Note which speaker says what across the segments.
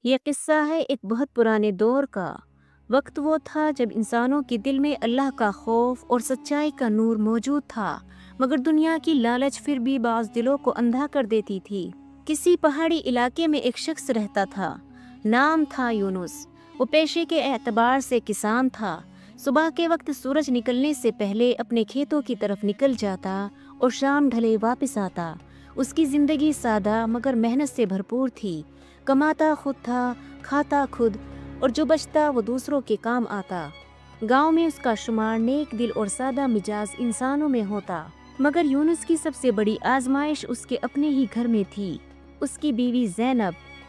Speaker 1: یہ قصہ ہے ایک بہت پرانے دور کا۔ وقت وہ تھا جب انسانوں کے دل میں اللہ کا خوف اور سچائی کا نور موجود تھا، مگر دنیا کی لالچ پھر بھی بعض دلوں کو اندھا کر دیتی تھی۔ کسی پہاڑی علاقے میں ایک شخص رہتا تھا، نام تھا یونس۔ وہ پیشے کے اعتبار سے کسان تھا۔ صبح کے وقت سورج نکلنے سے پہلے اپنے کھیتوں کی طرف نکل جاتا اور شام ڈھلے واپس آتا۔ اس کی زندگی سادہ مگر محنت سے بھرپور تھی۔ کماتا خود تھا، کھاتا خود، اور جو بچتا وہ دوسروں کے کام آتا۔ گاؤں میں اس کا شمار نیک دل اور سادہ مزاج انسانوں میں ہوتا، مگر یونس کی سب سے بڑی آزمائش اس کے اپنے ہی گھر میں تھی۔ اس کی بیوی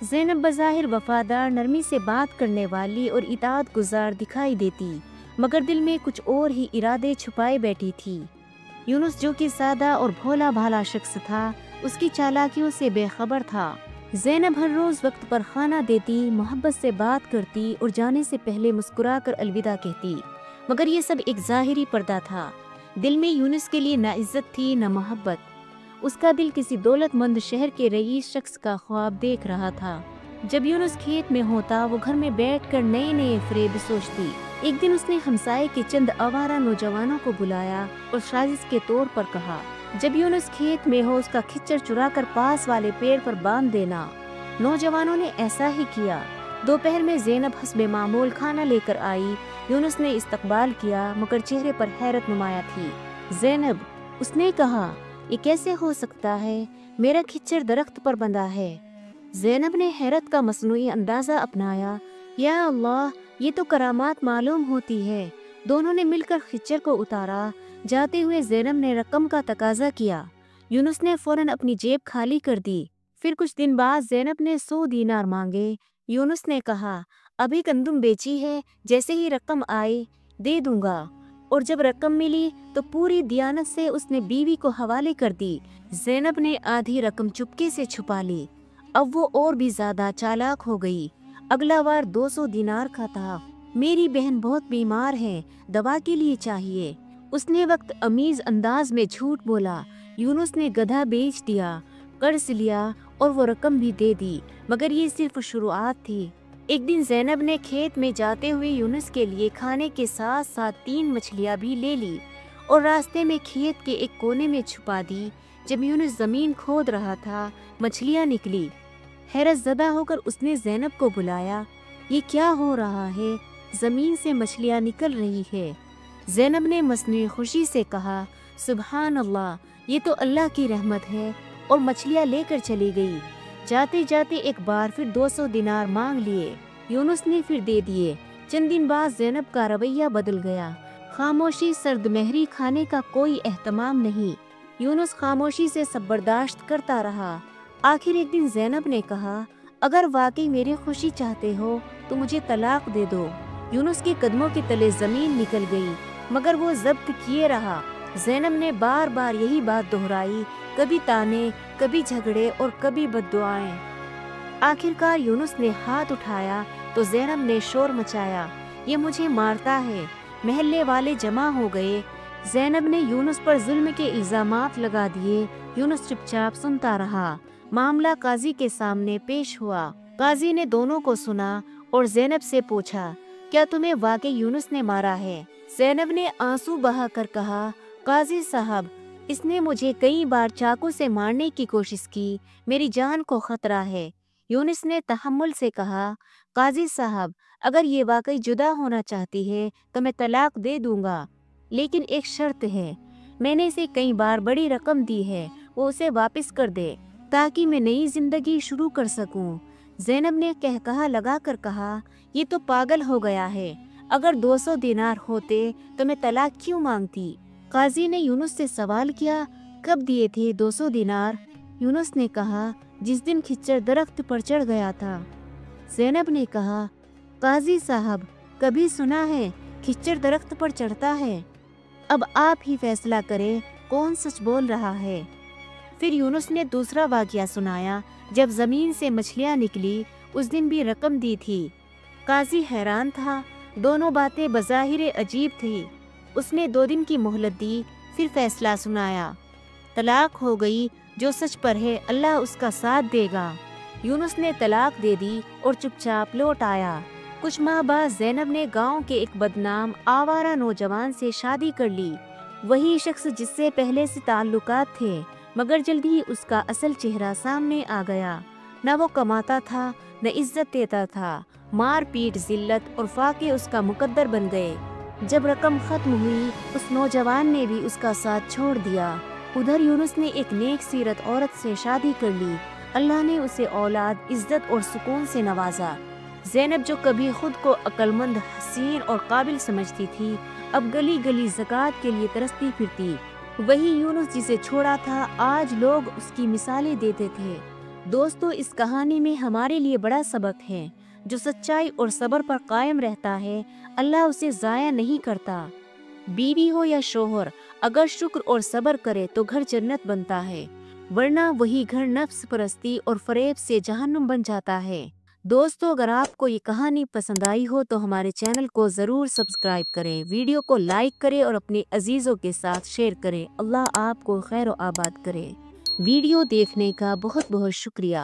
Speaker 1: زینب بظاہر وفادار، نرمی سے بات کرنے والی اور اطاعت گزار دکھائی دیتی، مگر دل میں کچھ اور ہی ارادے چھپائے بیٹھی تھی۔ یونس جو کہ سادہ اور بھولا بھالا شخص تھا، اس کی چالاکیوں سے بے خبر تھا۔ زینب ہر روز وقت پر کھانا دیتی، محبت سے بات کرتی اور جانے سے پہلے مسکرا کر الوداع کہتی، مگر یہ سب ایک ظاہری پردہ تھا۔ دل میں یونس کے لیے نہ عزت تھی نہ محبت۔ اس کا دل کسی دولت مند شہر کے رئیس شخص کا خواب دیکھ رہا تھا۔ جب یونس کھیت میں ہوتا، وہ گھر میں بیٹھ کر نئے نئے فریب سوچتی۔ ایک دن اس نے ہمسائے کے چند آوارہ نوجوانوں کو بلایا اور سازش کے طور پر کہا، جب یونس کھیت میں ہو اس کا کھچر چرا کر پاس والے پیڑ پر باندھ دینا۔ نوجوانوں نے ایسا ہی کیا۔ دوپہر میں زینب حسب معمول کھانا لے کر آئی۔ یونس نے استقبال کیا، مگر چہرے پر حیرت نمایاں تھی۔ زینب، اس نے کہا، یہ کیسے ہو سکتا ہے؟ میرا کھچر درخت پر بندھا ہے۔ زینب نے حیرت کا مصنوعی اندازہ اپنایا۔ یا اللہ، یہ تو کرامات معلوم ہوتی ہے۔ دونوں نے مل کر خچر کو اتارا۔ جاتے ہوئے زینب نے رقم کا تقاضا کیا۔ یونس نے فوراً اپنی جیب خالی کر دی۔ پھر کچھ دن بعد زینب نے 100 دینار مانگے۔ یونس نے کہا، ابھی گندم بیچی ہے، جیسے ہی رقم آئی دے دوں گا۔ اور جب رقم ملی تو پوری دیانت سے اس نے بیوی کو حوالے کر دی۔ زینب نے آدھی رقم چپکے سے چھپا لی۔ اب وہ اور بھی زیادہ چالاک ہو گئی۔ اگلا وار 200 دینار کا تھا۔ میری بہن بہت بیمار ہے، دوا کے لیے چاہیے۔ اس نے وقت امیز انداز میں جھوٹ بولا۔ یونس نے گدھا بیچ دیا، قرض لیا اور وہ رقم بھی دے دی، مگر یہ صرف شروعات تھی۔ ایک دن زینب نے کھیت میں جاتے ہوئے یونس کے لیے کھانے کے ساتھ ساتھ 3 مچھلیاں بھی لے لی اور راستے میں کھیت کے ایک کونے میں چھپا دی۔ جب یونس زمین کھود رہا تھا، مچھلیاں نکلی۔ حیرت زدہ ہو کر اس نے زینب کو بلایا، یہ کیا ہو رہا ہے؟ زمین سے مچھلیاں نکل رہی ہے۔ زینب نے مصنوعی خوشی سے کہا، سبحان اللہ، یہ تو اللہ کی رحمت ہے، اور مچھلیاں لے کر چلی گئی۔ جاتے جاتے ایک بار پھر 200 دینار مانگ لیے۔ یونس نے پھر دے دیے۔ چند دن بعد زینب کا رویہ بدل گیا۔ خاموشی، سرد مہری، کھانے کا کوئی اہتمام نہیں۔ یونس خاموشی سے سب برداشت کرتا رہا۔ آخر ایک دن زینب نے کہا، اگر واقعی میری خوشی چاہتے ہو تو مجھے طلاق دے دو۔ یونس کے قدموں کے تلے زمین نکل گئی، مگر وہ ضبط کیے رہا۔ زینب نے بار بار یہی بات دہرائی، کبھی تانے، کبھی جھگڑے اور کبھی بد دعائیں۔ آخرکار یونس نے ہاتھ اٹھایا تو زینب نے شور مچایا، یہ مجھے مارتا ہے۔ محلے والے جمع ہو گئے۔ زینب نے یونس پر ظلم کے الزامات لگا دیے۔ یونس چپ چاپ سنتا رہا۔ معاملہ قاضی کے سامنے پیش ہوا۔ قاضی نے دونوں کو سنا اور زینب سے پوچھا، کیا تمہیں واقعی یونس نے مارا ہے؟ زینب نے آنسو بہا کر کہا، قاضی صاحب، اس نے مجھے کئی بار چاقو سے مارنے کی کوشش کی، میری جان کو خطرہ ہے۔ یونس نے تحمل سے کہا، قاضی صاحب، اگر یہ واقعی جدا ہونا چاہتی ہے تو میں طلاق دے دوں گا، لیکن ایک شرط ہے، میں نے اسے کئی بار بڑی رقم دی ہے، وہ اسے واپس کر دے تاکہ میں نئی زندگی شروع کر سکوں۔ زینب نے کہا لگا کر کہا، یہ تو پاگل ہو گیا ہے، اگر 200 دینار ہوتے تو میں طلاق کیوں مانگتی؟ قاضی نے یونس سے سوال کیا، کب دیے تھے 200 دینار؟ یونس نے کہا، جس دن کھچر درخت پر چڑھ گیا تھا۔ زینب نے کہا، قاضی صاحب، کبھی سنا ہے کھچر درخت پر چڑھتا ہے؟ اب آپ ہی فیصلہ کریں کون سچ بول رہا ہے۔ پھر یونس نے دوسرا واقعہ سنایا، جب زمین سے مچھلیاں نکلی، اس دن بھی رقم دی تھی۔ قاضی حیران تھا، دونوں باتیں بظاہر عجیب تھی۔ اس نے 2 دن کی مہلت دی، پھر فیصلہ سنایا، طلاق ہو گئی، جو سچ پر ہے اللہ اس کا ساتھ دے گا۔ یونس نے طلاق دے دی اور چپ چاپ لوٹ آیا۔ کچھ ماہ بعد زینب نے گاؤں کے ایک بدنام آوارہ نوجوان سے شادی کر لی، وہی شخص جس سے پہلے سے تعلقات تھے، مگر جلد ہی اس کا اصل چہرہ سامنے آ گیا۔ نہ وہ کماتا تھا، نہ عزت دیتا تھا، مار پیٹ، ذلت اور فاقے اس کا مقدر بن گئے۔ جب رقم ختم ہوئی، اس نوجوان نے بھی اس کا ساتھ چھوڑ دیا۔ ادھر یونس نے ایک نیک سیرت عورت سے شادی کر لی، اللہ نے اسے اولاد، عزت اور سکون سے نوازا۔ زینب جو کبھی خود کو عقل مند، حسین اور قابل سمجھتی تھی، اب گلی گلی زکوٰۃ کے لیے ترستی پھرتی۔ وہی یونس جسے چھوڑا تھا، آج لوگ اس کی مثالیں دیتے تھے۔ دوستو، اس کہانی میں ہمارے لیے بڑا سبق ہے۔ جو سچائی اور صبر پر قائم رہتا ہے، اللہ اسے ضائع نہیں کرتا۔ بیوی ہو یا شوہر، اگر شکر اور صبر کرے تو گھر جنت بنتا ہے، ورنہ وہی گھر نفس پرستی اور فریب سے جہنم بن جاتا ہے۔ دوستو، اگر آپ کو یہ کہانی پسند آئی ہو تو ہمارے چینل کو ضرور سبسکرائب کریں، ویڈیو کو لائک کریں اور اپنے عزیزوں کے ساتھ شیئر کریں۔ اللہ آپ کو خیر و آباد کرے۔ ویڈیو دیکھنے کا بہت بہت شکریہ۔